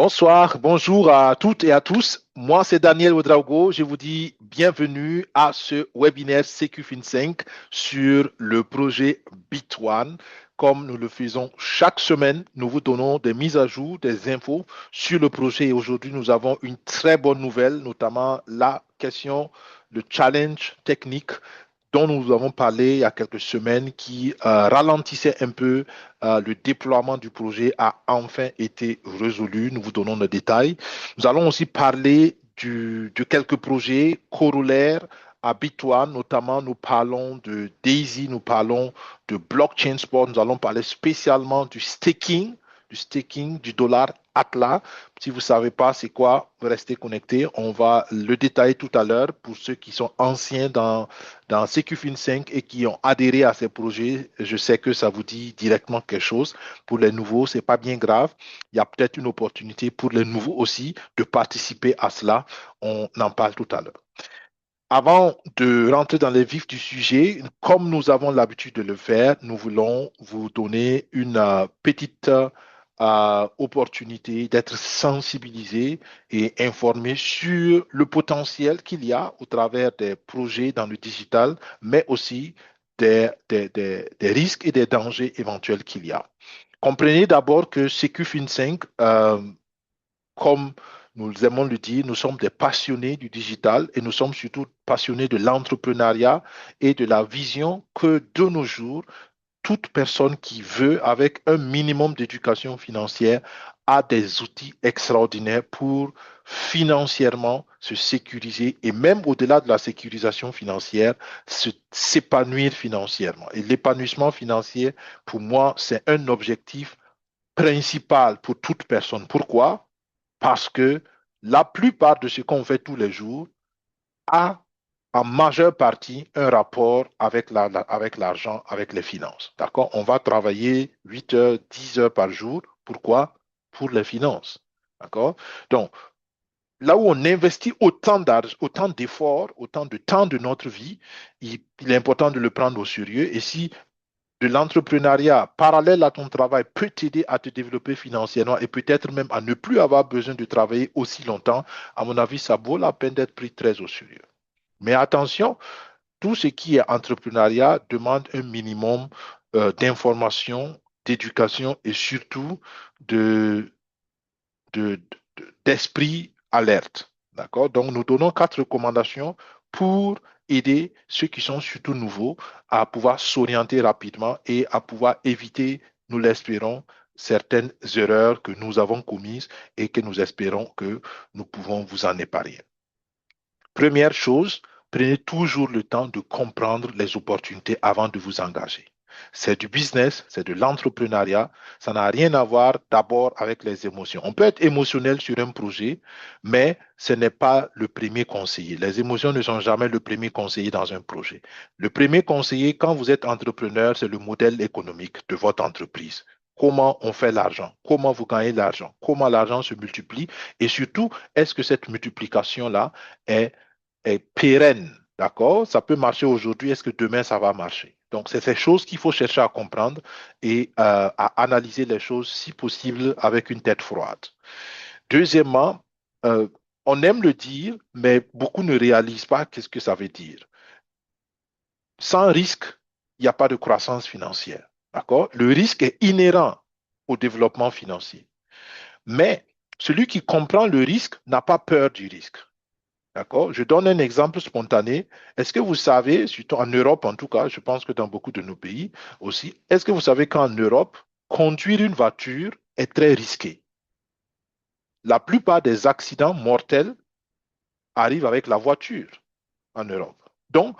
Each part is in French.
Bonsoir, bonjour à toutes et à tous. Moi, c'est Daniel Ouedraogo. Je vous dis bienvenue à ce webinaire CQFin5 sur le projet Bit1. Comme nous le faisons chaque semaine, nous vous donnons des mises à jour, des infos sur le projet. Et aujourd'hui, nous avons une très bonne nouvelle, notamment la question, le challenge technique dont nous avons parlé il y a quelques semaines qui ralentissait un peu le déploiement du projet a enfin été résolu. Nous vous donnons le détail. Nous allons aussi parler de quelques projets corollaires à Bitcoin, notamment nous parlons de Daisy, nous parlons de Blockchain Sport, nous allons parler spécialement du staking du dollar Atlas. Si vous ne savez pas c'est quoi, restez connectés. On va le détailler tout à l'heure pour ceux qui sont anciens dans CQFin5 et qui ont adhéré à ces projets. Je sais que ça vous dit directement quelque chose. Pour les nouveaux, c'est pas bien grave. Il y a peut-être une opportunité pour les nouveaux aussi de participer à cela. On en parle tout à l'heure. Avant de rentrer dans les vifs du sujet, comme nous avons l'habitude de le faire, nous voulons vous donner une petite opportunité d'être sensibilisé et informé sur le potentiel qu'il y a au travers des projets dans le digital, mais aussi des risques et des dangers éventuels qu'il y a. Comprenez d'abord que CQFin5, comme nous aimons le dire, nous sommes des passionnés du digital et nous sommes surtout passionnés de l'entrepreneuriat et de la vision que de nos jours, toute personne qui veut, avec un minimum d'éducation financière, a des outils extraordinaires pour financièrement se sécuriser et même au-delà de la sécurisation financière, s'épanouir financièrement. Et l'épanouissement financier, pour moi, c'est un objectif principal pour toute personne. Pourquoi? Parce que la plupart de ce qu'on fait tous les jours a en majeure partie un rapport avec avec l'argent, avec les finances. D'accord? On va travailler 8 heures, 10 heures par jour. Pourquoi? Pour les finances. D'accord? Donc, là où on investit autant d'argent, autant d'efforts, autant de temps de notre vie, il est important de le prendre au sérieux. Et si de l'entrepreneuriat parallèle à ton travail peut t'aider à te développer financièrement et peut-être même à ne plus avoir besoin de travailler aussi longtemps, à mon avis, ça vaut la peine d'être pris très au sérieux. Mais attention, tout ce qui est entrepreneuriat demande un minimum d'information, d'éducation et surtout de, de- d'esprit alerte. D'accord? Donc, nous donnons quatre recommandations pour aider ceux qui sont surtout nouveaux à pouvoir s'orienter rapidement et à pouvoir éviter, nous l'espérons, certaines erreurs que nous avons commises et que nous espérons que nous pouvons vous en épargner. Première chose, prenez toujours le temps de comprendre les opportunités avant de vous engager. C'est du business, c'est de l'entrepreneuriat. Ça n'a rien à voir d'abord avec les émotions. On peut être émotionnel sur un projet, mais ce n'est pas le premier conseiller. Les émotions ne sont jamais le premier conseiller dans un projet. Le premier conseiller, quand vous êtes entrepreneur, c'est le modèle économique de votre entreprise. Comment on fait l'argent? Comment vous gagnez l'argent? Comment l'argent se multiplie? Et surtout, est-ce que cette multiplication-là est pérenne, d'accord? Ça peut marcher aujourd'hui, est-ce que demain ça va marcher? Donc, c'est ces choses qu'il faut chercher à comprendre et à analyser les choses, si possible, avec une tête froide. Deuxièmement, euh, on aime le dire, mais beaucoup ne réalisent pas qu'est-ce que ça veut dire. Sans risque, il n'y a pas de croissance financière, d'accord? Le risque est inhérent au développement financier. Mais celui qui comprend le risque n'a pas peur du risque. D'accord? Je donne un exemple spontané. Est-ce que vous savez, surtout en Europe en tout cas, je pense que dans beaucoup de nos pays aussi, est-ce que vous savez qu'en Europe, conduire une voiture est très risqué? La plupart des accidents mortels arrivent avec la voiture en Europe. Donc,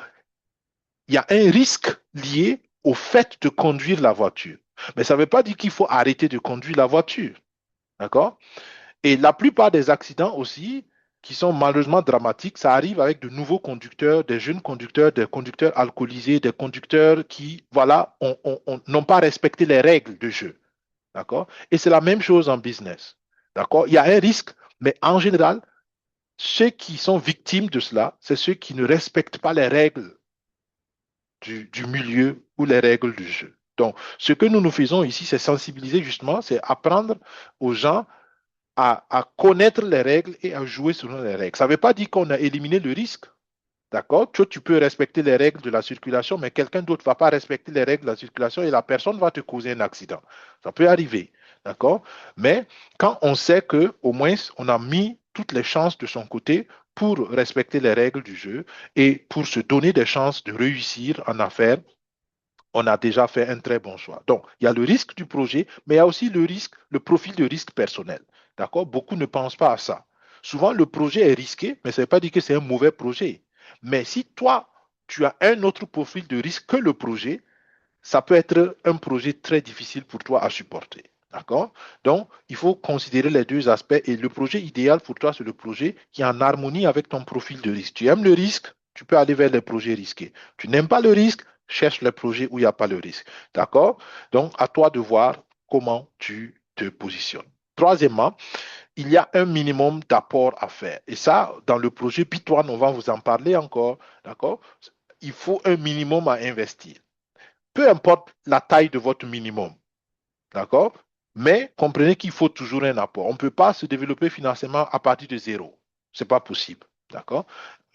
il y a un risque lié au fait de conduire la voiture. Mais ça ne veut pas dire qu'il faut arrêter de conduire la voiture. D'accord? Et la plupart des accidents aussi, qui sont malheureusement dramatiques, ça arrive avec de nouveaux conducteurs, des jeunes conducteurs, des conducteurs alcoolisés, des conducteurs qui, voilà, n'ont pas respecté les règles de jeu. D'accord? Et c'est la même chose en business. D'accord? Il y a un risque, mais en général, ceux qui sont victimes de cela, c'est ceux qui ne respectent pas les règles du milieu ou les règles du jeu. Donc, ce que nous faisons ici, c'est sensibiliser justement, c'est apprendre aux gens à connaître les règles et à jouer selon les règles. Ça ne veut pas dire qu'on a éliminé le risque. D'accord? Toi, tu peux respecter les règles de la circulation, mais quelqu'un d'autre ne va pas respecter les règles de la circulation et la personne va te causer un accident. Ça peut arriver. D'accord? Mais quand on sait qu'au moins on a mis toutes les chances de son côté pour respecter les règles du jeu et pour se donner des chances de réussir en affaires, on a déjà fait un très bon choix. Donc, il y a le risque du projet, mais il y a aussi le risque, le profil de risque personnel. D'accord? Beaucoup ne pensent pas à ça. Souvent, le projet est risqué, mais ça ne veut pas dire que c'est un mauvais projet. Mais si toi, tu as un autre profil de risque que le projet, ça peut être un projet très difficile pour toi à supporter. D'accord? Donc, il faut considérer les deux aspects et le projet idéal pour toi, c'est le projet qui est en harmonie avec ton profil de risque. Tu aimes le risque, tu peux aller vers les projets risqués. Tu n'aimes pas le risque, cherche les projets où il n'y a pas le risque. D'accord? Donc, à toi de voir comment tu te positionnes. Troisièmement, il y a un minimum d'apport à faire. Et ça, dans le projet Bitone, on va vous en parler encore. D'accord? Il faut un minimum à investir. Peu importe la taille de votre minimum, d'accord? Mais comprenez qu'il faut toujours un apport. On ne peut pas se développer financièrement à partir de zéro. Ce n'est pas possible, d'accord?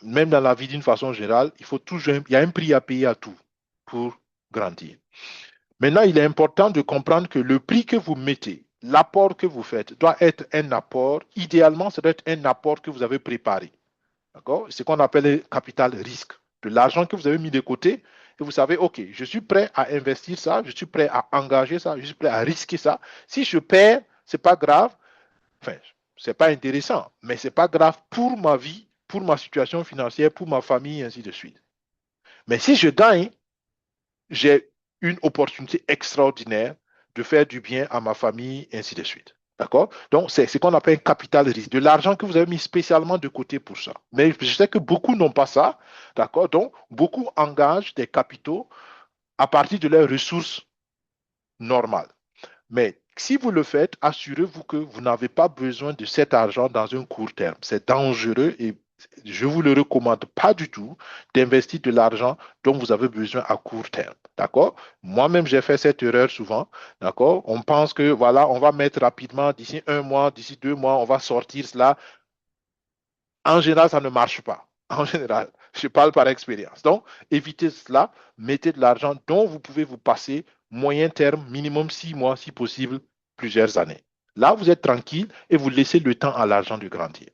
Même dans la vie d'une façon générale, il faut toujours, il y a un prix à payer à tout pour grandir. Maintenant, il est important de comprendre que le prix que vous mettez, l'apport que vous faites, doit être un apport, idéalement, ça doit être un apport que vous avez préparé. D'accord? C'est ce qu'on appelle le capital risque. De l'argent que vous avez mis de côté et vous savez, OK, je suis prêt à investir ça, je suis prêt à engager ça, je suis prêt à risquer ça. Si je perds, ce n'est pas grave. Enfin, ce n'est pas intéressant, mais ce n'est pas grave pour ma vie, pour ma situation financière, pour ma famille, et ainsi de suite. Mais si je gagne, j'ai une opportunité extraordinaire de faire du bien à ma famille, et ainsi de suite. D'accord? Donc, c'est ce qu'on appelle un capital risque, de l'argent que vous avez mis spécialement de côté pour ça. Mais je sais que beaucoup n'ont pas ça. D'accord? Donc, beaucoup engagent des capitaux à partir de leurs ressources normales. Mais si vous le faites, assurez-vous que vous n'avez pas besoin de cet argent dans un court terme. C'est dangereux et je ne vous le recommande pas du tout d'investir de l'argent dont vous avez besoin à court terme. D'accord? Moi-même, j'ai fait cette erreur souvent. D'accord? On pense que, voilà, on va mettre rapidement, d'ici un mois, d'ici 2 mois, on va sortir cela. En général, ça ne marche pas. En général, je parle par expérience. Donc, évitez cela. Mettez de l'argent dont vous pouvez vous passer moyen terme, minimum 6 mois, si possible, plusieurs années. Là, vous êtes tranquille et vous laissez le temps à l'argent de grandir.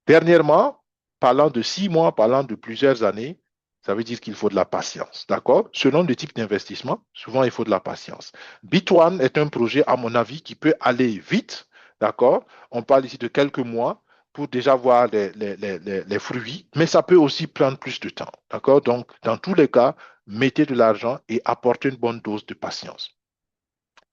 Dernièrement, parlant de 6 mois, parlant de plusieurs années, ça veut dire qu'il faut de la patience. D'accord? Selon le type d'investissement, souvent il faut de la patience. Bitone est un projet, à mon avis, qui peut aller vite. D'accord? On parle ici de quelques mois pour déjà voir les fruits, mais ça peut aussi prendre plus de temps. D'accord? Donc, dans tous les cas, mettez de l'argent et apportez une bonne dose de patience.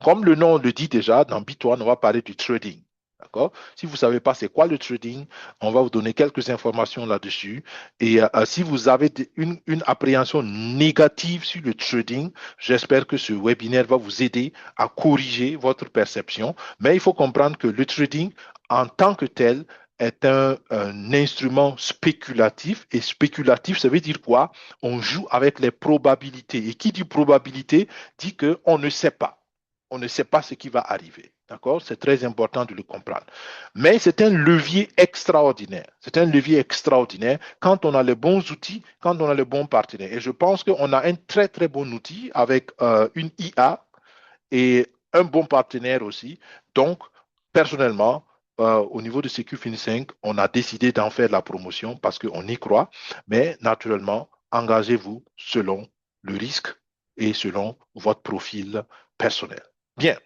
Comme le nom le dit déjà, dans Bitone, on va parler du trading. D'accord? Si vous ne savez pas c'est quoi le trading, on va vous donner quelques informations là-dessus. Et si vous avez une appréhension négative sur le trading, j'espère que ce webinaire va vous aider à corriger votre perception. Mais il faut comprendre que le trading, en tant que tel, est un instrument spéculatif. Et spéculatif, ça veut dire quoi? On joue avec les probabilités. Et qui dit probabilité dit qu'on ne sait pas. On ne sait pas ce qui va arriver. D'accord? C'est très important de le comprendre. Mais c'est un levier extraordinaire. C'est un levier extraordinaire quand on a les bons outils, quand on a les bons partenaires. Et je pense qu'on a un très, très bon outil avec une IA et un bon partenaire aussi. Donc, personnellement, au niveau de CQFin5, on a décidé d'en faire la promotion parce qu'on y croit. Mais naturellement, engagez-vous selon le risque et selon votre profil personnel. Bien,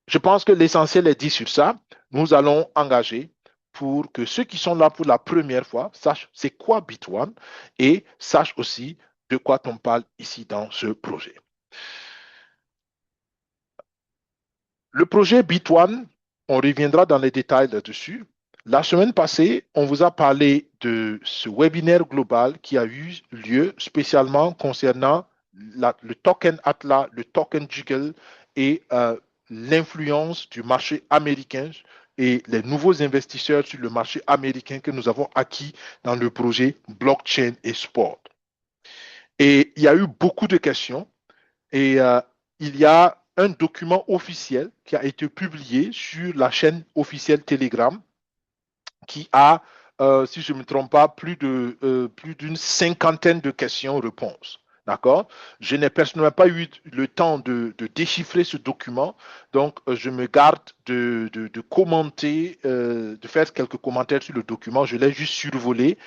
je pense que l'essentiel est dit sur ça. Nous allons engager pour que ceux qui sont là pour la première fois sachent c'est quoi Bitone et sachent aussi de quoi on parle ici dans ce projet. Le projet Bitone, on reviendra dans les détails là-dessus. La semaine passée, on vous a parlé de ce webinaire global qui a eu lieu spécialement concernant le token Atlas, le token Jiggle et l'influence du marché américain et les nouveaux investisseurs sur le marché américain que nous avons acquis dans le projet blockchain et sport. Et il y a eu beaucoup de questions et il y a un document officiel qui a été publié sur la chaîne officielle Telegram qui a, si je ne me trompe pas, plus d'une cinquantaine de questions-réponses. D'accord? Je n'ai personnellement pas eu le temps de déchiffrer ce document, donc je me garde de commenter, de faire quelques commentaires sur le document. Je l'ai juste survolé,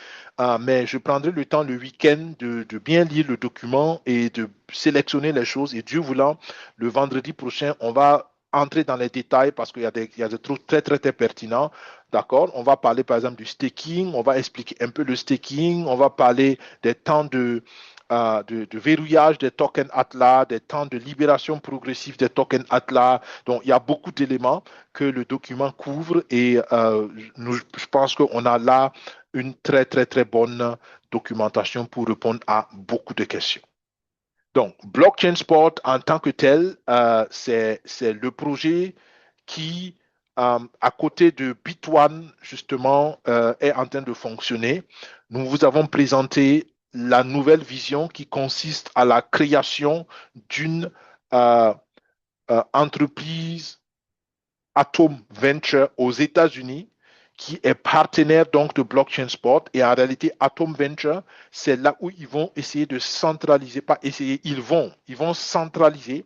mais je prendrai le temps le week-end de bien lire le document et de sélectionner les choses. Et Dieu voulant, le vendredi prochain, on va entrer dans les détails parce qu'il y a des trucs très, très, très pertinents. D'accord? On va parler par exemple du staking, on va expliquer un peu le staking, on va parler des temps de verrouillage des tokens Atlas, des temps de libération progressive des tokens Atlas. Donc, il y a beaucoup d'éléments que le document couvre et je pense qu'on a là une très, très, très bonne documentation pour répondre à beaucoup de questions. Donc, Blockchain Sport en tant que tel, c'est le projet qui, à côté de Bitone, justement, est en train de fonctionner. Nous vous avons présenté la nouvelle vision qui consiste à la création d'une euh, entreprise Atom Venture aux États-Unis qui est partenaire donc de Blockchain Sport. Et en réalité, Atom Venture, c'est là où ils vont essayer de centraliser, pas essayer, ils vont centraliser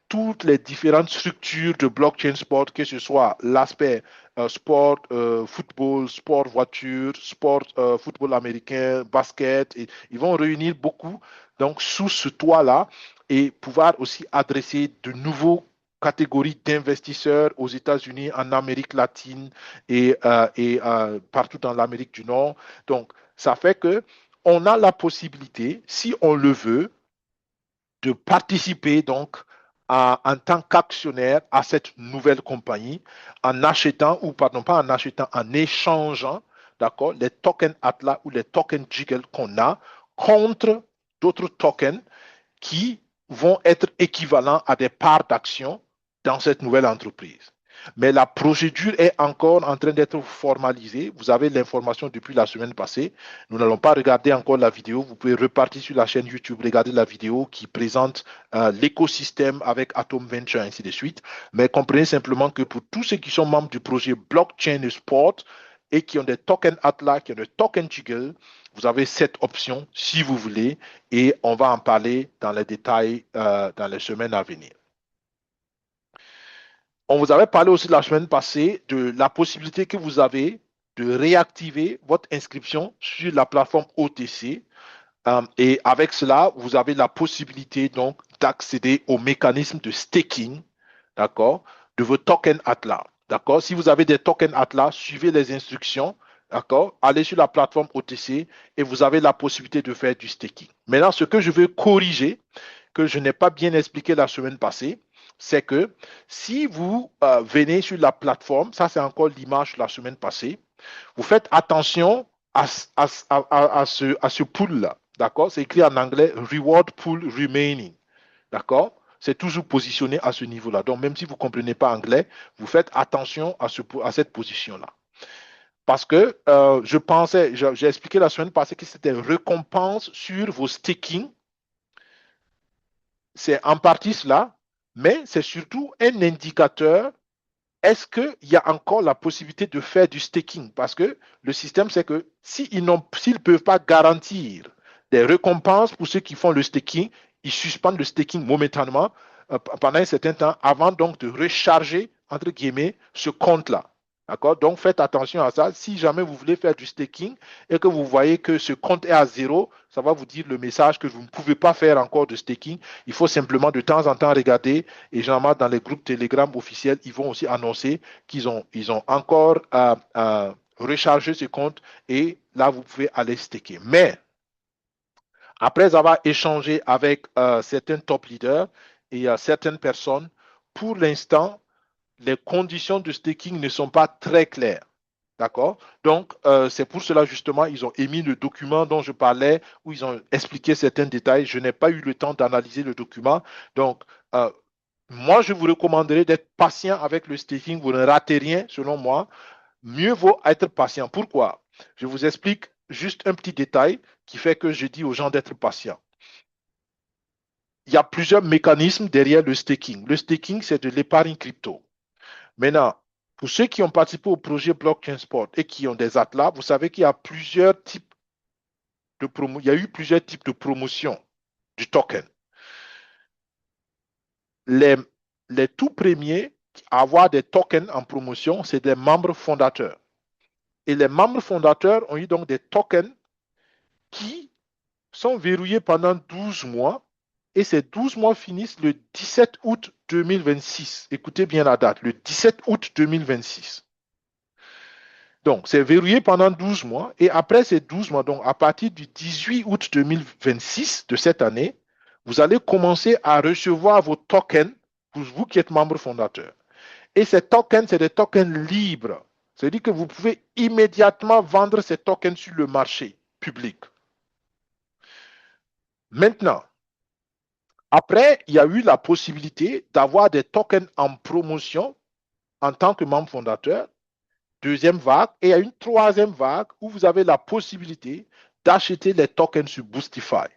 toutes les différentes structures de blockchain sport, que ce soit l'aspect sport, football, sport voiture, sport, football américain, basket. Et ils vont réunir beaucoup donc sous ce toit-là et pouvoir aussi adresser de nouveaux catégories d'investisseurs aux États-Unis, en Amérique latine et partout dans l'Amérique du Nord. Donc, ça fait que on a la possibilité, si on le veut, de participer donc en tant qu'actionnaire à cette nouvelle compagnie en achetant, ou pardon, pas en achetant, en échangeant, d'accord, les tokens Atlas ou les tokens Jiggle qu'on a contre d'autres tokens qui vont être équivalents à des parts d'action dans cette nouvelle entreprise. Mais la procédure est encore en train d'être formalisée. Vous avez l'information depuis la semaine passée. Nous n'allons pas regarder encore la vidéo. Vous pouvez repartir sur la chaîne YouTube, regarder la vidéo qui présente l'écosystème avec Atom Venture, ainsi de suite. Mais comprenez simplement que pour tous ceux qui sont membres du projet Blockchain Sport et qui ont des tokens Atlas, qui ont des tokens Jiggle, vous avez cette option si vous voulez et on va en parler dans les détails dans les semaines à venir. On vous avait parlé aussi la semaine passée de la possibilité que vous avez de réactiver votre inscription sur la plateforme OTC. Et avec cela, vous avez la possibilité donc d'accéder au mécanisme de staking, d'accord, de vos tokens Atlas. D'accord? Si vous avez des tokens Atlas, suivez les instructions, d'accord? Allez sur la plateforme OTC et vous avez la possibilité de faire du staking. Maintenant, ce que je veux corriger, que je n'ai pas bien expliqué la semaine passée, c'est que si vous venez sur la plateforme, ça c'est encore l'image de la semaine passée, vous faites attention à ce pool-là. D'accord? C'est écrit en anglais Reward Pool Remaining. D'accord? C'est toujours positionné à ce niveau-là. Donc, même si vous ne comprenez pas anglais, vous faites attention à cette position-là. Parce que je pensais, j'ai expliqué la semaine passée que c'était récompense sur vos staking. C'est en partie cela, mais c'est surtout un indicateur. Est-ce qu'il y a encore la possibilité de faire du staking? Parce que le système, c'est que s'ils ne peuvent pas garantir des récompenses pour ceux qui font le staking, ils suspendent le staking momentanément pendant un certain temps avant donc de recharger, entre guillemets, ce compte-là. D'accord? Donc, faites attention à ça. Si jamais vous voulez faire du staking et que vous voyez que ce compte est à zéro, ça va vous dire le message que vous ne pouvez pas faire encore de staking. Il faut simplement de temps en temps regarder et généralement dans les groupes Telegram officiels, ils vont aussi annoncer qu'ils ont encore rechargé ce compte et là, vous pouvez aller staker. Mais après avoir échangé avec certains top leaders et certaines personnes, pour l'instant, les conditions de staking ne sont pas très claires. D'accord? Donc, c'est pour cela, justement, ils ont émis le document dont je parlais, où ils ont expliqué certains détails. Je n'ai pas eu le temps d'analyser le document. Donc, moi, je vous recommanderais d'être patient avec le staking. Vous ne ratez rien, selon moi. Mieux vaut être patient. Pourquoi? Je vous explique juste un petit détail qui fait que je dis aux gens d'être patients. il y a plusieurs mécanismes derrière le staking. Le staking, c'est de l'épargne crypto. Maintenant, pour ceux qui ont participé au projet Blockchain Sport et qui ont des atlas, vous savez qu'il y a plusieurs types de promo, il y a eu plusieurs types de promotion du token. Les, les tout premiers à avoir des tokens en promotion, c'est des membres fondateurs. Et les membres fondateurs ont eu donc des tokens qui sont verrouillés pendant 12 mois. Et ces 12 mois finissent le 17 août 2026. Écoutez bien la date, le 17 août 2026. Donc, c'est verrouillé pendant 12 mois. Et après ces 12 mois, donc à partir du 18 août 2026 de cette année, vous allez commencer à recevoir vos tokens pour vous qui êtes membre fondateur. Et ces tokens, c'est des tokens libres. C'est-à-dire que vous pouvez immédiatement vendre ces tokens sur le marché public. Maintenant, après, il y a eu la possibilité d'avoir des tokens en promotion en tant que membre fondateur. Deuxième vague. Et il y a une troisième vague où vous avez la possibilité d'acheter les tokens sur Boostify.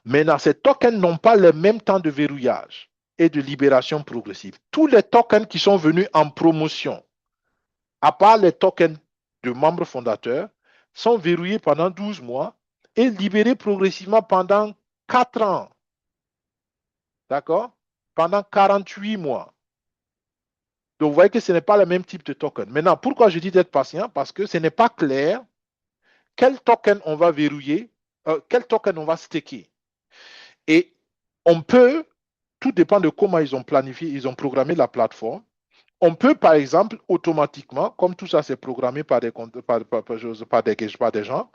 Maintenant, ces tokens n'ont pas le même temps de verrouillage et de libération progressive. Tous les tokens qui sont venus en promotion, à part les tokens de membres fondateurs, sont verrouillés pendant 12 mois et libérés progressivement pendant 4 ans. D'accord? Pendant 48 mois. Donc, vous voyez que ce n'est pas le même type de token. Maintenant, pourquoi je dis d'être patient? Parce que ce n'est pas clair quel token on va verrouiller, quel token on va staker. Et on peut, tout dépend de comment ils ont planifié, ils ont programmé la plateforme. On peut, par exemple, automatiquement, comme tout ça c'est programmé par des gens,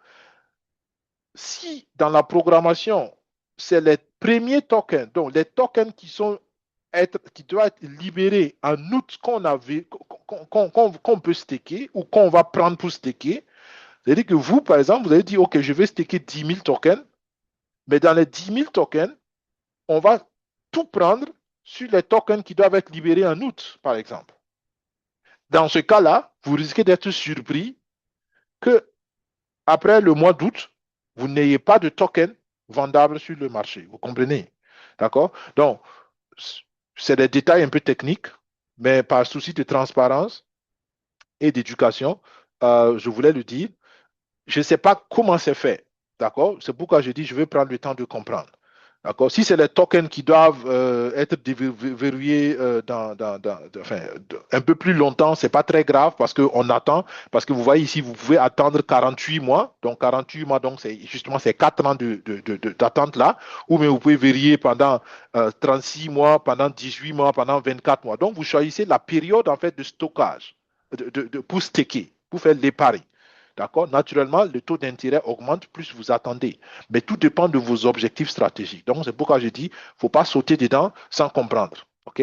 si dans la programmation, c'est les premiers tokens, donc les tokens qui doivent être libérés en août qu'on peut staker ou qu'on va prendre pour staker, c'est-à-dire que vous, par exemple, vous avez dit, OK, je vais staker 10 000 tokens, mais dans les 10 000 tokens, on va tout prendre sur les tokens qui doivent être libérés en août, par exemple. Dans ce cas-là, vous risquez d'être surpris que après le mois d'août, vous n'ayez pas de tokens vendables sur le marché. Vous comprenez? D'accord? Donc, c'est des détails un peu techniques, mais par souci de transparence et d'éducation, je voulais le dire. Je ne sais pas comment c'est fait. D'accord? C'est pourquoi je dis je vais prendre le temps de comprendre. D'accord? Si c'est les tokens qui doivent être verrouillés un peu plus longtemps, ce n'est pas très grave parce qu'on attend. Parce que vous voyez ici, vous pouvez attendre 48 mois. Donc, 48 mois, donc c'est justement ces 4 ans d'attente là. Ou mais vous pouvez verrouiller pendant 36 mois, pendant 18 mois, pendant 24 mois. Donc, vous choisissez la période en fait de stockage pour staker, pour faire l'épargne. D'accord? Naturellement, le taux d'intérêt augmente plus vous attendez. Mais tout dépend de vos objectifs stratégiques. Donc, c'est pourquoi je dis, il ne faut pas sauter dedans sans comprendre. OK?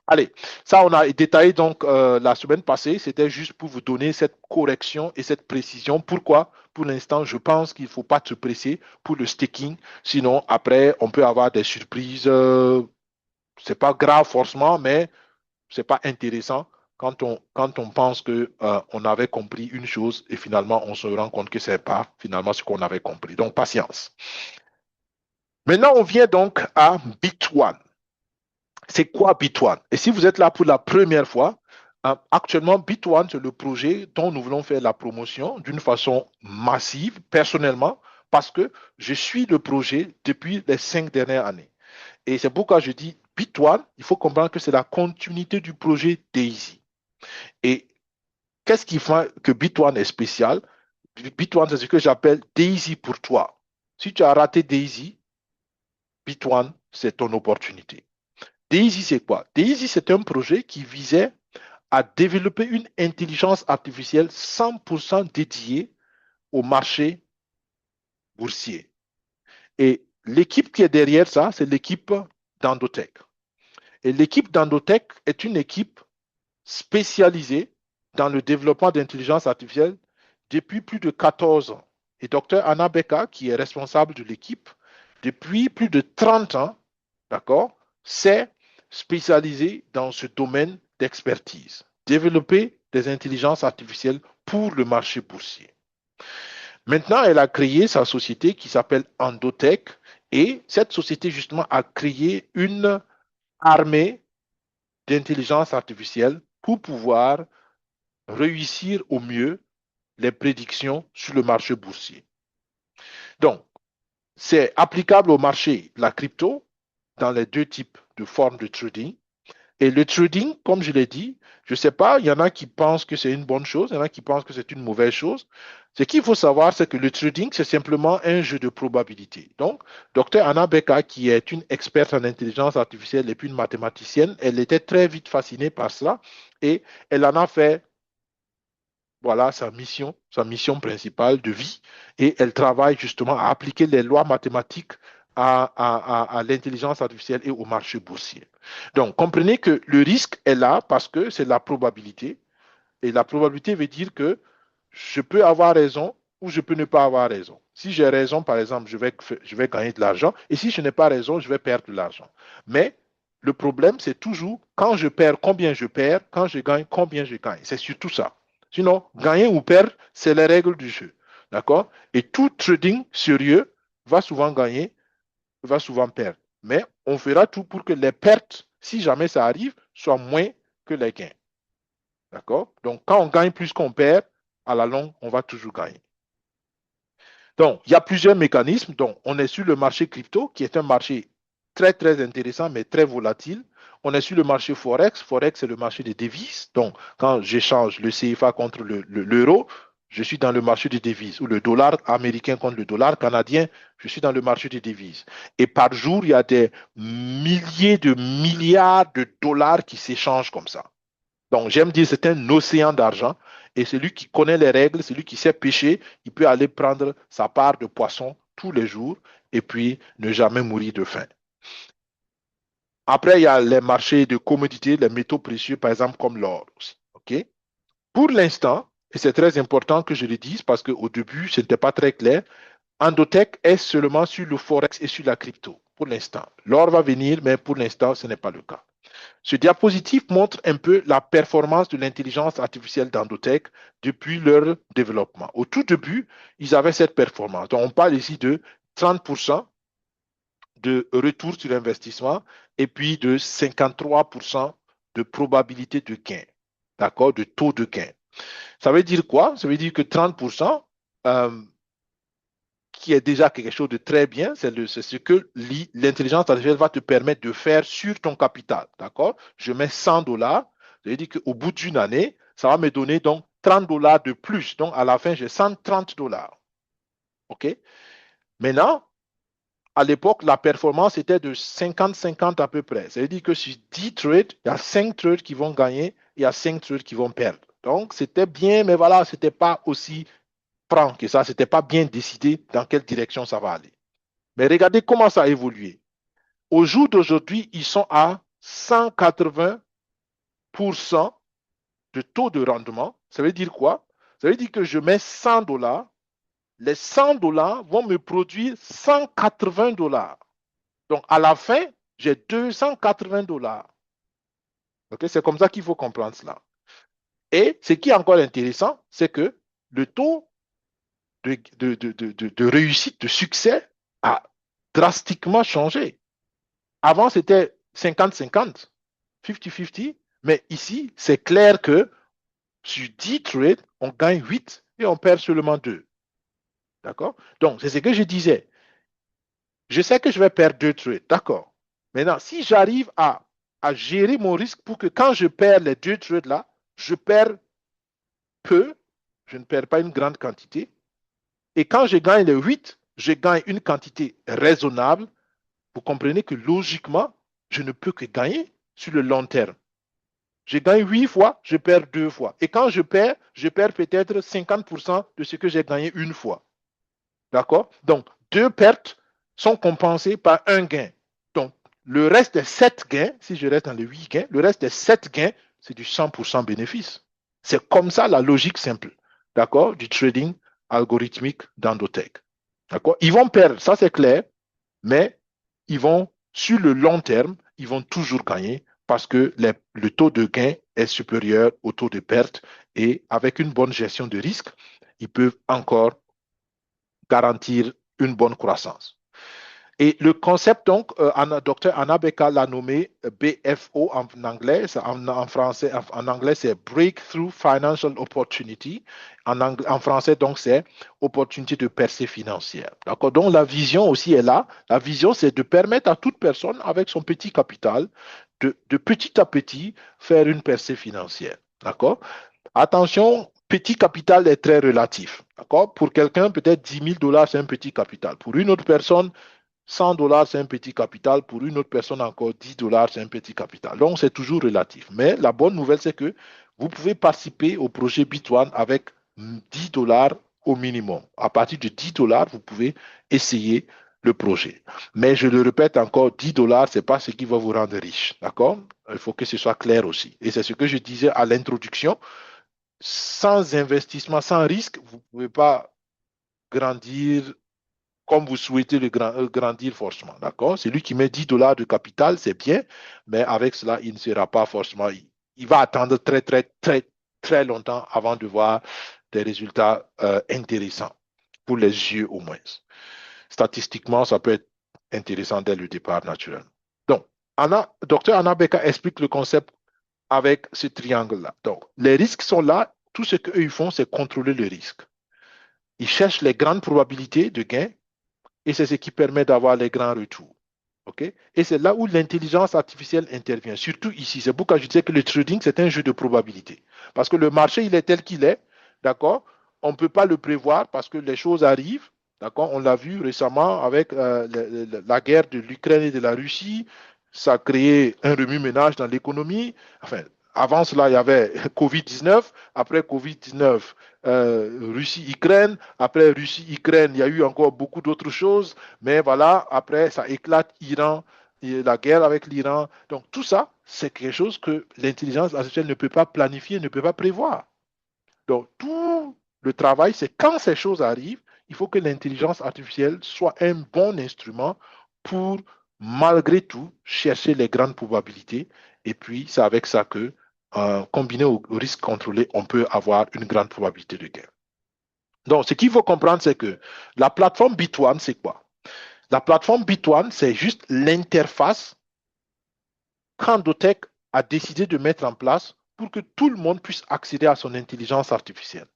Allez, ça, on a détaillé donc la semaine passée. C'était juste pour vous donner cette correction et cette précision. Pourquoi? Pour l'instant, je pense qu'il ne faut pas se presser pour le staking. Sinon, après, on peut avoir des surprises. Ce n'est pas grave forcément, mais c'est pas intéressant quand on pense que on avait compris une chose et finalement on se rend compte que c'est pas finalement ce qu'on avait compris. Donc patience. Maintenant, on vient donc à Bit1. C'est quoi Bit1? Et si vous êtes là pour la première fois, actuellement, Bit1, c'est le projet dont nous voulons faire la promotion d'une façon massive, personnellement, parce que je suis le projet depuis les 5 dernières années. Et c'est pourquoi je dis Bit1, il faut comprendre que c'est la continuité du projet Daisy. Et qu'est-ce qui fait que Bit1 est spécial? Bit1, c'est ce que j'appelle Daisy pour toi. Si tu as raté Daisy, Bit1, c'est ton opportunité. Daisy, c'est quoi? Daisy, c'est un projet qui visait à développer une intelligence artificielle 100% dédiée au marché boursier. Et l'équipe qui est derrière ça, c'est l'équipe d'Endotech. Et l'équipe d'Endotech est une équipe spécialisée dans le développement d'intelligence artificielle depuis plus de 14 ans. Et Dr Anna Beka, qui est responsable de l'équipe, depuis plus de 30 ans, d'accord, s'est spécialisée dans ce domaine d'expertise, développer des intelligences artificielles pour le marché boursier. Maintenant, elle a créé sa société qui s'appelle Endotech Et cette société, justement, a créé une armée d'intelligence artificielle pour pouvoir réussir au mieux les prédictions sur le marché boursier. Donc, c'est applicable au marché de la crypto dans les deux types de formes de trading. Et le trading, comme je l'ai dit, je ne sais pas, il y en a qui pensent que c'est une bonne chose, il y en a qui pensent que c'est une mauvaise chose. Ce qu'il faut savoir, c'est que le trading, c'est simplement un jeu de probabilité. Donc, Dr Anna Becka, qui est une experte en intelligence artificielle et puis une mathématicienne, elle était très vite fascinée par cela et elle en a fait, voilà, sa mission principale de vie. Et elle travaille justement à appliquer les lois mathématiques à l'intelligence artificielle et au marché boursier. Donc, comprenez que le risque est là parce que c'est la probabilité. Et la probabilité veut dire que je peux avoir raison ou je peux ne pas avoir raison. Si j'ai raison, par exemple, je vais gagner de l'argent. Et si je n'ai pas raison, je vais perdre de l'argent. Mais le problème, c'est toujours quand je perds, combien je perds, quand je gagne, combien je gagne. C'est surtout ça. Sinon, gagner ou perdre, c'est les règles du jeu. D'accord? Et tout trading sérieux va souvent gagner, va souvent perdre. Mais on fera tout pour que les pertes, si jamais ça arrive, soient moins que les gains. D'accord? Donc, quand on gagne plus qu'on perd, à la longue, on va toujours gagner. Donc, il y a plusieurs mécanismes. Donc, on est sur le marché crypto, qui est un marché très, très intéressant, mais très volatile. On est sur le marché Forex. Forex, c'est le marché des devises. Donc, quand j'échange le CFA contre l'euro, je suis dans le marché des devises. Ou le dollar américain contre le dollar canadien, je suis dans le marché des devises. Et par jour, il y a des milliers de milliards de dollars qui s'échangent comme ça. Donc, j'aime dire c'est un océan d'argent. Et celui qui connaît les règles, celui qui sait pêcher, il peut aller prendre sa part de poisson tous les jours et puis ne jamais mourir de faim. Après, il y a les marchés de commodités, les métaux précieux, par exemple, comme l'or aussi. OK? Pour l'instant, et c'est très important que je le dise parce qu'au début, ce n'était pas très clair, Endotech est seulement sur le Forex et sur la crypto. Pour l'instant. L'or va venir, mais pour l'instant, ce n'est pas le cas. Ce diapositive montre un peu la performance de l'intelligence artificielle d'Endotech depuis leur développement. Au tout début, ils avaient cette performance. Donc, on parle ici de 30% de retour sur investissement et puis de 53% de probabilité de gain, d'accord, de taux de gain. Ça veut dire quoi? Ça veut dire que 30%, euh, qui est déjà quelque chose de très bien, c'est ce que l'intelligence artificielle va te permettre de faire sur ton capital. D'accord? Je mets 100 dollars, ça veut dire qu'au bout d'une année, ça va me donner donc 30 dollars de plus. Donc, à la fin, j'ai 130 dollars. OK? Maintenant, à l'époque, la performance était de 50-50 à peu près. Ça veut dire que sur 10 trades, il y a 5 trades qui vont gagner, il y a 5 trades qui vont perdre. Donc, c'était bien, mais voilà, ce n'était pas aussi franc que ça. Ce n'était pas bien décidé dans quelle direction ça va aller. Mais regardez comment ça a évolué. Au jour d'aujourd'hui, ils sont à 180% de taux de rendement. Ça veut dire quoi? Ça veut dire que je mets 100 dollars. Les 100 dollars vont me produire 180 dollars. Donc, à la fin, j'ai 280 dollars. Okay? C'est comme ça qu'il faut comprendre cela. Et ce qui est encore intéressant, c'est que le taux de réussite, de succès a drastiquement changé. Avant, c'était 50-50, 50-50, mais ici, c'est clair que sur 10 trades, on gagne 8 et on perd seulement 2. D'accord? Donc, c'est ce que je disais. Je sais que je vais perdre 2 trades. D'accord. Maintenant, si j'arrive à gérer mon risque pour que quand je perds les 2 trades là, je perds peu, je ne perds pas une grande quantité. Et quand je gagne les 8, je gagne une quantité raisonnable. Vous comprenez que logiquement, je ne peux que gagner sur le long terme. Je gagne 8 fois, je perds 2 fois. Et quand je perds peut-être 50% de ce que j'ai gagné une fois. D'accord? Donc, 2 pertes sont compensées par un gain. Donc, le reste des 7 gains, si je reste dans les 8 gains, le reste des 7 gains, c'est du 100% bénéfice. C'est comme ça la logique simple, d'accord, du trading algorithmique d'Endotech. D'accord? Ils vont perdre, ça c'est clair, mais ils vont, sur le long terme, ils vont toujours gagner parce que le taux de gain est supérieur au taux de perte et avec une bonne gestion de risque, ils peuvent encore garantir une bonne croissance. Et le concept, donc, Dr Anna Becker l'a nommé BFO en anglais, en français, en anglais, c'est Breakthrough Financial Opportunity. En français, donc, c'est opportunité de percée financière. D'accord? Donc, la vision aussi est là. La vision, c'est de permettre à toute personne, avec son petit capital, de petit à petit faire une percée financière. D'accord? Attention, petit capital est très relatif. D'accord? Pour quelqu'un, peut-être 10 000 $, c'est un petit capital. Pour une autre personne, 100 $, c'est un petit capital. Pour une autre personne, encore 10 $, c'est un petit capital. Donc, c'est toujours relatif. Mais la bonne nouvelle, c'est que vous pouvez participer au projet Bitone avec 10 $ au minimum. À partir de 10 $, vous pouvez essayer le projet. Mais je le répète encore, 10 $, ce n'est pas ce qui va vous rendre riche. D'accord? Il faut que ce soit clair aussi. Et c'est ce que je disais à l'introduction. Sans investissement, sans risque, vous ne pouvez pas grandir comme vous souhaitez grandir forcément. D'accord? Celui qui met 10 $ de capital, c'est bien, mais avec cela, il ne sera pas forcément. Il va attendre très, très, très, très longtemps avant de voir des résultats intéressants, pour les yeux au moins. Statistiquement, ça peut être intéressant dès le départ, naturellement. Donc, Dr Anna Becker explique le concept avec ce triangle-là. Donc, les risques sont là. Tout ce qu'eux ils font, c'est contrôler le risque. Ils cherchent les grandes probabilités de gain et c'est ce qui permet d'avoir les grands retours. OK? Et c'est là où l'intelligence artificielle intervient, surtout ici. C'est pourquoi je disais que le trading, c'est un jeu de probabilité. Parce que le marché, il est tel qu'il est, d'accord? On ne peut pas le prévoir parce que les choses arrivent, d'accord? On l'a vu récemment avec la guerre de l'Ukraine et de la Russie. Ça a créé un remue-ménage dans l'économie. Enfin, avant cela, il y avait Covid-19. Après Covid-19, Russie-Ukraine. Après Russie-Ukraine, il y a eu encore beaucoup d'autres choses. Mais voilà, après, ça éclate Iran, la guerre avec l'Iran. Donc, tout ça, c'est quelque chose que l'intelligence artificielle ne peut pas planifier, ne peut pas prévoir. Donc, tout le travail, c'est quand ces choses arrivent, il faut que l'intelligence artificielle soit un bon instrument pour, malgré tout, chercher les grandes probabilités. Et puis, c'est avec ça que, combiné au risque contrôlé, on peut avoir une grande probabilité de gain. Donc, ce qu'il faut comprendre, c'est que la plateforme Bitone, c'est quoi? La plateforme Bitone, c'est juste l'interface qu'Andotech a décidé de mettre en place pour que tout le monde puisse accéder à son intelligence artificielle.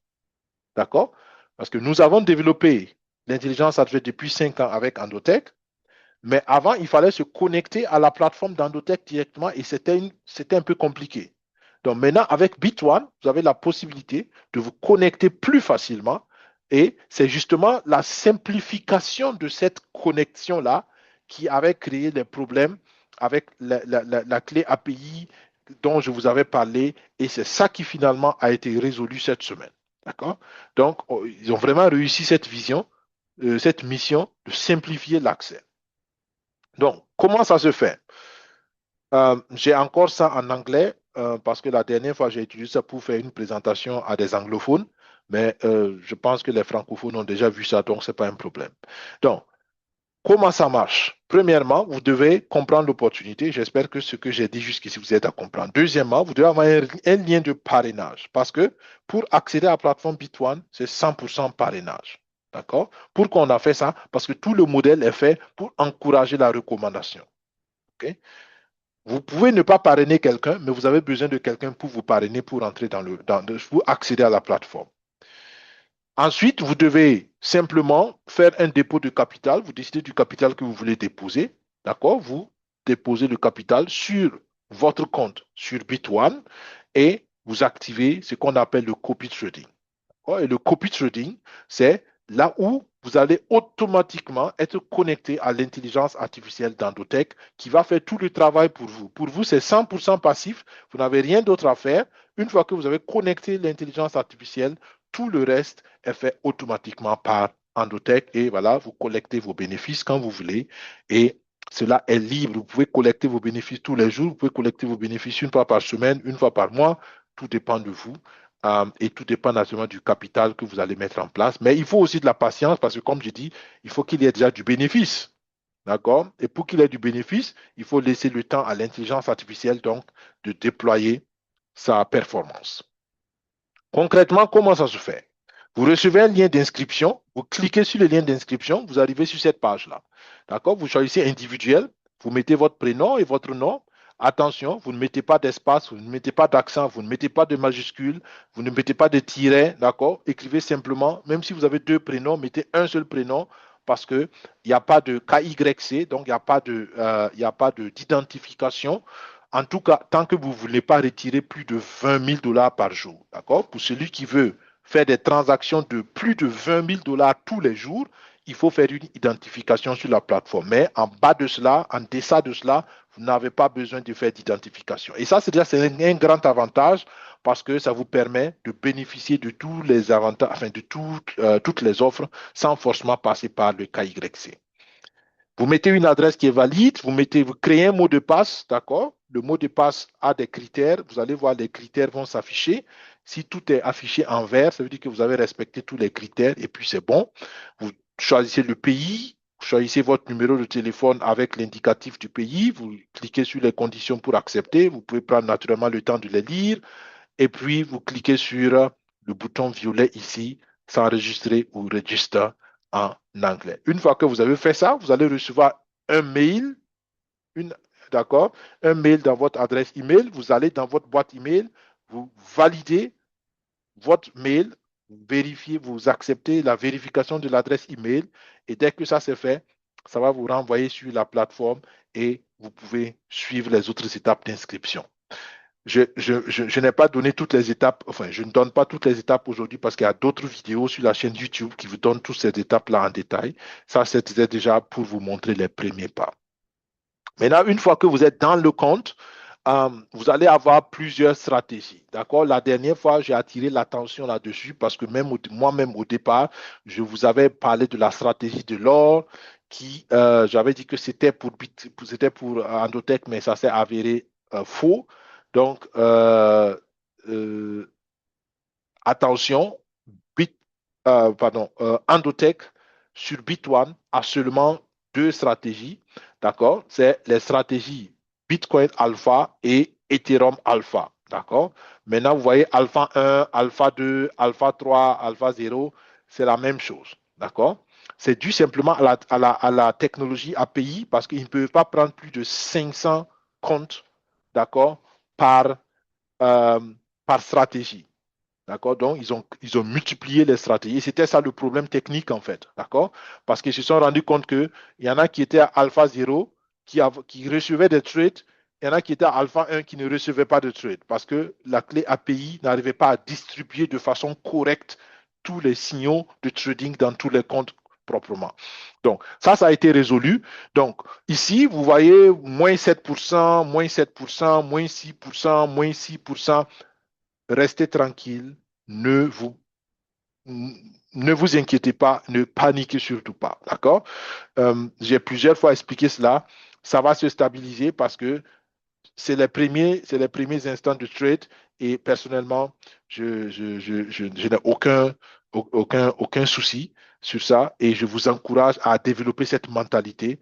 D'accord? Parce que nous avons développé l'intelligence artificielle depuis 5 ans avec Andotech, mais avant, il fallait se connecter à la plateforme d'Andotech directement et c'était un peu compliqué. Donc maintenant, avec Bitone, vous avez la possibilité de vous connecter plus facilement et c'est justement la simplification de cette connexion-là qui avait créé les problèmes avec la clé API dont je vous avais parlé et c'est ça qui finalement a été résolu cette semaine. D'accord? Donc, ils ont vraiment réussi cette vision, cette mission de simplifier l'accès. Donc, comment ça se fait? J'ai encore ça en anglais parce que la dernière fois, j'ai utilisé ça pour faire une présentation à des anglophones, mais je pense que les francophones ont déjà vu ça, donc ce n'est pas un problème. Donc, comment ça marche? Premièrement, vous devez comprendre l'opportunité. J'espère que ce que j'ai dit jusqu'ici vous aide à comprendre. Deuxièmement, vous devez avoir un lien de parrainage parce que pour accéder à la plateforme Bitone, c'est 100% parrainage. D'accord? Pourquoi on a fait ça? Parce que tout le modèle est fait pour encourager la recommandation. OK? Vous pouvez ne pas parrainer quelqu'un, mais vous avez besoin de quelqu'un pour vous parrainer pour entrer pour accéder à la plateforme. Ensuite, vous devez simplement faire un dépôt de capital. Vous décidez du capital que vous voulez déposer. D'accord? Vous déposez le capital sur votre compte sur Bitone et vous activez ce qu'on appelle le copy trading. Et le copy trading, c'est là où vous allez automatiquement être connecté à l'intelligence artificielle d'Andotech qui va faire tout le travail pour vous. Pour vous, c'est 100% passif. Vous n'avez rien d'autre à faire. Une fois que vous avez connecté l'intelligence artificielle, tout le reste est fait automatiquement par Andotech et voilà, vous collectez vos bénéfices quand vous voulez et cela est libre. Vous pouvez collecter vos bénéfices tous les jours, vous pouvez collecter vos bénéfices une fois par semaine, une fois par mois. Tout dépend de vous. Et tout dépend naturellement du capital que vous allez mettre en place. Mais il faut aussi de la patience parce que, comme je dis, il faut qu'il y ait déjà du bénéfice. D'accord? Et pour qu'il y ait du bénéfice, il faut laisser le temps à l'intelligence artificielle donc de déployer sa performance. Concrètement, comment ça se fait? Vous recevez un lien d'inscription, vous cliquez sur le lien d'inscription, vous arrivez sur cette page-là. D'accord? Vous choisissez individuel, vous mettez votre prénom et votre nom. Attention, vous ne mettez pas d'espace, vous ne mettez pas d'accent, vous ne mettez pas de majuscule, vous ne mettez pas de tiret, d'accord? Écrivez simplement, même si vous avez deux prénoms, mettez un seul prénom parce qu'il n'y a pas de KYC, donc il n'y a pas d'identification. En tout cas, tant que vous ne voulez pas retirer plus de 20 000 $ par jour, d'accord? Pour celui qui veut faire des transactions de plus de 20 000 $ tous les jours, il faut faire une identification sur la plateforme. Mais en bas de cela, en deçà de cela, vous n'avez pas besoin de faire d'identification. Et ça, c'est un grand avantage parce que ça vous permet de bénéficier de tous les avantages, enfin toutes les offres sans forcément passer par le KYC. Vous mettez une adresse qui est valide, vous créez un mot de passe, d'accord? Le mot de passe a des critères. Vous allez voir, les critères vont s'afficher. Si tout est affiché en vert, ça veut dire que vous avez respecté tous les critères et puis c'est bon. Vous choisissez le pays, vous choisissez votre numéro de téléphone avec l'indicatif du pays, vous cliquez sur les conditions pour accepter. Vous pouvez prendre naturellement le temps de les lire et puis vous cliquez sur le bouton violet ici, s'enregistrer ou register en anglais. Une fois que vous avez fait ça, vous allez recevoir un mail, une, d'accord, un mail dans votre adresse email. Vous allez dans votre boîte email, vous validez votre mail, vous vérifiez, vous acceptez la vérification de l'adresse email et dès que ça c'est fait, ça va vous renvoyer sur la plateforme et vous pouvez suivre les autres étapes d'inscription. Je n'ai pas donné toutes les étapes, enfin, je ne donne pas toutes les étapes aujourd'hui parce qu'il y a d'autres vidéos sur la chaîne YouTube qui vous donnent toutes ces étapes-là en détail. Ça, c'était déjà pour vous montrer les premiers pas. Maintenant, une fois que vous êtes dans le compte, vous allez avoir plusieurs stratégies. D'accord? La dernière fois, j'ai attiré l'attention là-dessus parce que moi-même au départ, je vous avais parlé de la stratégie de l'or qui, j'avais dit que c'était pour Andotech, mais ça s'est avéré faux. Donc, euh, attention, Andotech sur Bit1 a seulement deux stratégies. D'accord? C'est les stratégies Bitcoin Alpha et Ethereum Alpha. D'accord? Maintenant, vous voyez Alpha 1, Alpha 2, Alpha 3, Alpha 0, c'est la même chose. D'accord? C'est dû simplement à la technologie API parce qu'ils ne peuvent pas prendre plus de 500 comptes, d'accord, par, euh, par stratégie. D'accord? Donc, ils ont multiplié les stratégies. C'était ça le problème technique, en fait. D'accord? Parce qu'ils se sont rendus compte qu'il y en a qui étaient à Alpha 0, qui recevaient des trades. Il y en a qui étaient à Alpha 1 qui ne recevaient pas de trades. Parce que la clé API n'arrivait pas à distribuer de façon correcte tous les signaux de trading dans tous les comptes proprement. Donc, ça a été résolu. Donc, ici, vous voyez moins 7%, moins 7%, moins 6%, moins 6%. Restez tranquille, ne vous, ne vous inquiétez pas, ne paniquez surtout pas. D'accord? J'ai plusieurs fois expliqué cela. Ça va se stabiliser parce que c'est les premiers instants de trade et personnellement, je n'ai aucun souci sur ça et je vous encourage à développer cette mentalité.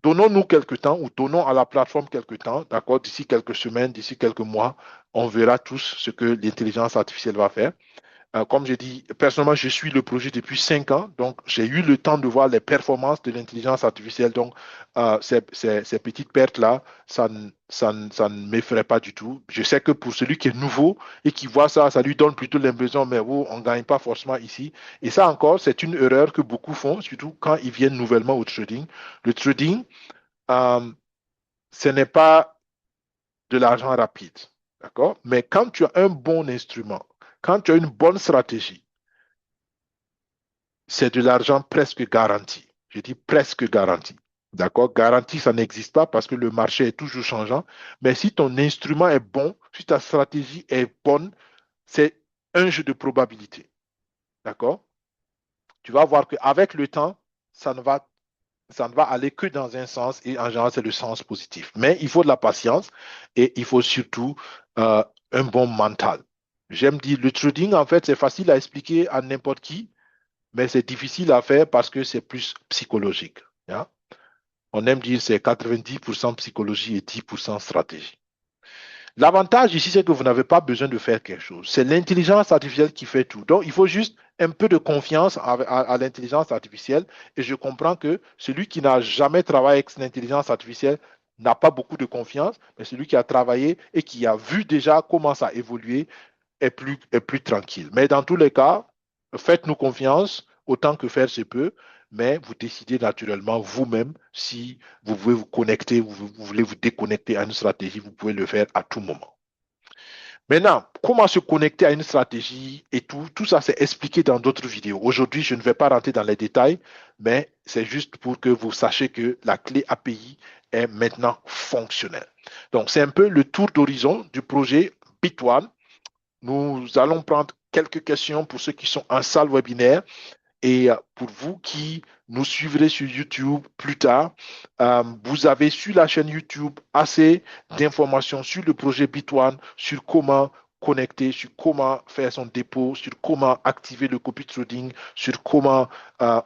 Donnons-nous quelques temps ou donnons à la plateforme quelques temps, d'accord, d'ici quelques semaines, d'ici quelques mois, on verra tous ce que l'intelligence artificielle va faire. Comme j'ai dit, personnellement, je suis le projet depuis 5 ans, donc j'ai eu le temps de voir les performances de l'intelligence artificielle. Donc, ces petites pertes-là, ça ne m'effraie pas du tout. Je sais que pour celui qui est nouveau et qui voit ça, ça lui donne plutôt l'impression, mais oh, on ne gagne pas forcément ici. Et ça encore, c'est une erreur que beaucoup font, surtout quand ils viennent nouvellement au trading. Le trading, euh, ce n'est pas de l'argent rapide, d'accord? Mais quand tu as un bon instrument, quand tu as une bonne stratégie, c'est de l'argent presque garanti. Je dis presque garanti. D'accord? Garanti, ça n'existe pas parce que le marché est toujours changeant. Mais si ton instrument est bon, si ta stratégie est bonne, c'est un jeu de probabilité. D'accord? Tu vas voir qu'avec le temps, ça ne va, ça ne va aller que dans un sens et en général, c'est le sens positif. Mais il faut de la patience et il faut surtout euh, un bon mental. J'aime dire, le trading, en fait, c'est facile à expliquer à n'importe qui, mais c'est difficile à faire parce que c'est plus psychologique. Hein. On aime dire c'est 90% psychologie et 10% stratégie. L'avantage ici, c'est que vous n'avez pas besoin de faire quelque chose. C'est l'intelligence artificielle qui fait tout. Donc, il faut juste un peu de confiance à l'intelligence artificielle. Et je comprends que celui qui n'a jamais travaillé avec l'intelligence artificielle n'a pas beaucoup de confiance, mais celui qui a travaillé et qui a vu déjà comment ça a évolué est plus tranquille. Mais dans tous les cas, faites-nous confiance autant que faire se peut, mais vous décidez naturellement vous-même si vous pouvez vous connecter, vous voulez vous déconnecter à une stratégie, vous pouvez le faire à tout moment. Maintenant, comment se connecter à une stratégie et tout ça, c'est expliqué dans d'autres vidéos. Aujourd'hui, je ne vais pas rentrer dans les détails, mais c'est juste pour que vous sachiez que la clé API est maintenant fonctionnelle. Donc, c'est un peu le tour d'horizon du projet Bit1. Nous allons prendre quelques questions pour ceux qui sont en salle webinaire. Et pour vous qui nous suivrez sur YouTube plus tard, vous avez sur la chaîne YouTube assez d'informations sur le projet Bit1, sur comment connecter, sur comment faire son dépôt, sur comment activer le copy trading, sur comment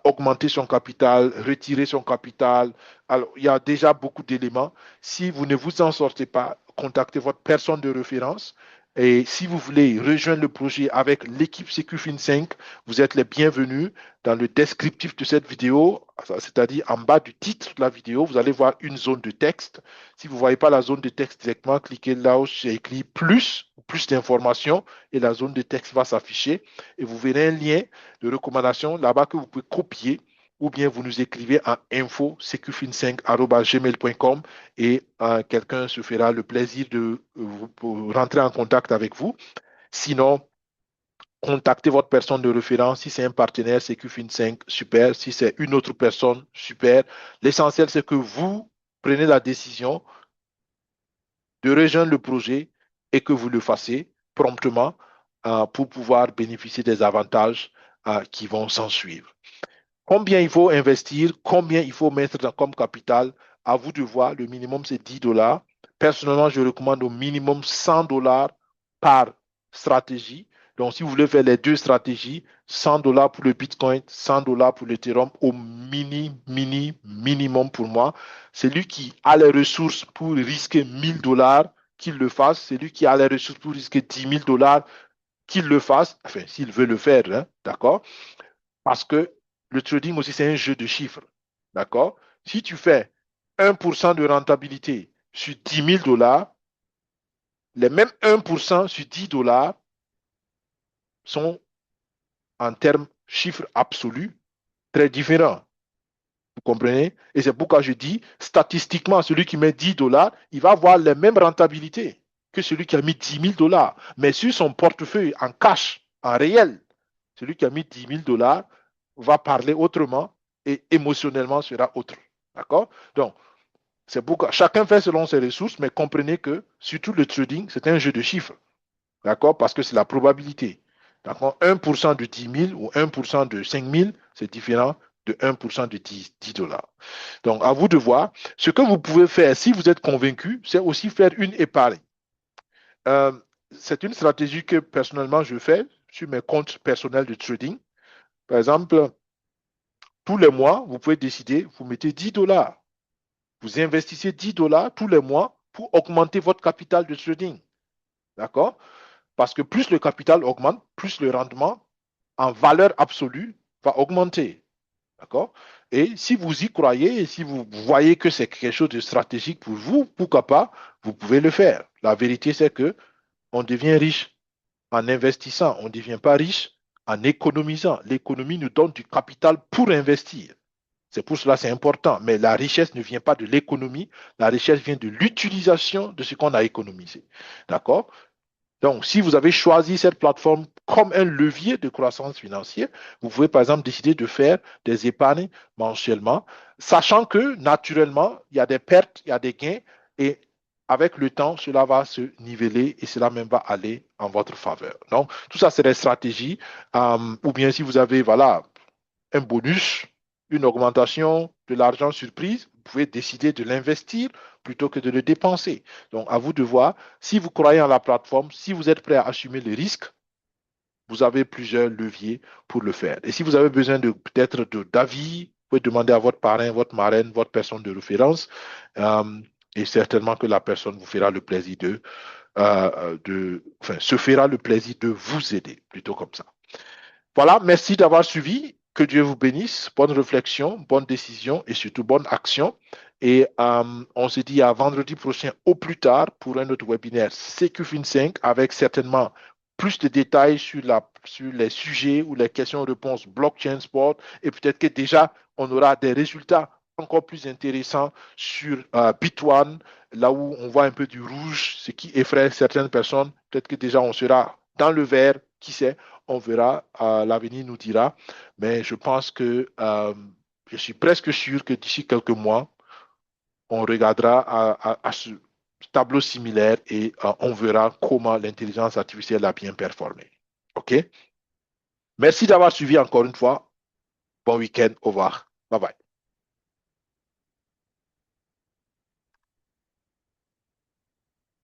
augmenter son capital, retirer son capital. Alors, il y a déjà beaucoup d'éléments. Si vous ne vous en sortez pas, contactez votre personne de référence. Et si vous voulez rejoindre le projet avec l'équipe SecuFin 5, vous êtes les bienvenus. Dans le descriptif de cette vidéo, c'est-à-dire en bas du titre de la vidéo, vous allez voir une zone de texte. Si vous ne voyez pas la zone de texte directement, cliquez là où c'est écrit plus d'informations et la zone de texte va s'afficher et vous verrez un lien de recommandation là-bas que vous pouvez copier ou bien vous nous écrivez à info-secufin5@gmail.com et quelqu'un se fera le plaisir de rentrer en contact avec vous. Sinon, contactez votre personne de référence. Si c'est un partenaire CQFIN 5, super. Si c'est une autre personne, super. L'essentiel, c'est que vous prenez la décision de rejoindre le projet et que vous le fassiez promptement pour pouvoir bénéficier des avantages qui vont s'en suivre. Combien il faut investir, combien il faut mettre comme capital, à vous de voir. Le minimum, c'est 10 dollars. Personnellement, je recommande au minimum 100 dollars par stratégie. Donc, si vous voulez faire les deux stratégies, 100 dollars pour le Bitcoin, 100 dollars pour l'Ethereum, au minimum pour moi. Celui qui a les ressources pour risquer 1000 dollars, qu'il le fasse. Celui qui a les ressources pour risquer 10 000 dollars, qu'il le fasse. Enfin, s'il veut le faire, hein, d'accord? Parce que le trading aussi, c'est un jeu de chiffres. D'accord? Si tu fais 1% de rentabilité sur 10 000 dollars, les mêmes 1% sur 10 dollars sont en termes chiffres absolus très différents. Vous comprenez? Et c'est pourquoi je dis, statistiquement, celui qui met 10 dollars, il va avoir les mêmes rentabilités que celui qui a mis 10 000 dollars. Mais sur son portefeuille en cash, en réel, celui qui a mis 10 000 dollars va parler autrement et émotionnellement sera autre. D'accord? Donc, c'est pourquoi chacun fait selon ses ressources, mais comprenez que surtout le trading, c'est un jeu de chiffres. D'accord? Parce que c'est la probabilité. D'accord? 1% de 10 000 ou 1% de 5 000, c'est différent de 1% de 10 dollars. Donc, à vous de voir. Ce que vous pouvez faire, si vous êtes convaincu, c'est aussi faire une épargne. Euh, c'est une stratégie que personnellement je fais sur mes comptes personnels de trading. Par exemple, tous les mois, vous pouvez décider, vous mettez 10 dollars. Vous investissez 10 dollars tous les mois pour augmenter votre capital de trading. D'accord? Parce que plus le capital augmente, plus le rendement en valeur absolue va augmenter. D'accord? Et si vous y croyez et si vous voyez que c'est quelque chose de stratégique pour vous, pourquoi pas, vous pouvez le faire. La vérité, c'est que on devient riche en investissant, on ne devient pas riche en économisant. L'économie nous donne du capital pour investir. C'est pour cela que c'est important. Mais la richesse ne vient pas de l'économie, la richesse vient de l'utilisation de ce qu'on a économisé. D'accord? Donc, si vous avez choisi cette plateforme comme un levier de croissance financière, vous pouvez par exemple décider de faire des épargnes mensuellement, sachant que naturellement, il y a des pertes, il y a des gains, et avec le temps, cela va se niveler et cela même va aller en votre faveur. Donc, tout ça, c'est des stratégies. Ou bien si vous avez, voilà, un bonus, une augmentation de l'argent surprise, vous pouvez décider de l'investir plutôt que de le dépenser. Donc, à vous de voir. Si vous croyez en la plateforme, si vous êtes prêt à assumer le risque, vous avez plusieurs leviers pour le faire. Et si vous avez besoin de peut-être d'avis, vous pouvez demander à votre parrain, votre marraine, votre personne de référence. Et certainement que la personne vous fera le plaisir de se fera le plaisir de vous aider, plutôt comme ça. Voilà, merci d'avoir suivi. Que Dieu vous bénisse. Bonne réflexion, bonne décision et surtout bonne action. Et on se dit à vendredi prochain au plus tard pour un autre webinaire CQFin5 avec certainement plus de détails sur les sujets ou les questions-réponses blockchain sport et peut-être que déjà on aura des résultats encore plus intéressants sur Bitone, là où on voit un peu du rouge, ce qui effraie certaines personnes. Peut-être que déjà on sera dans le vert, qui sait, on verra, l'avenir nous dira. Mais je pense que je suis presque sûr que d'ici quelques mois, on regardera à ce tableau similaire et on verra comment l'intelligence artificielle a bien performé. OK? Merci d'avoir suivi encore une fois. Bon week-end. Au revoir. Bye bye.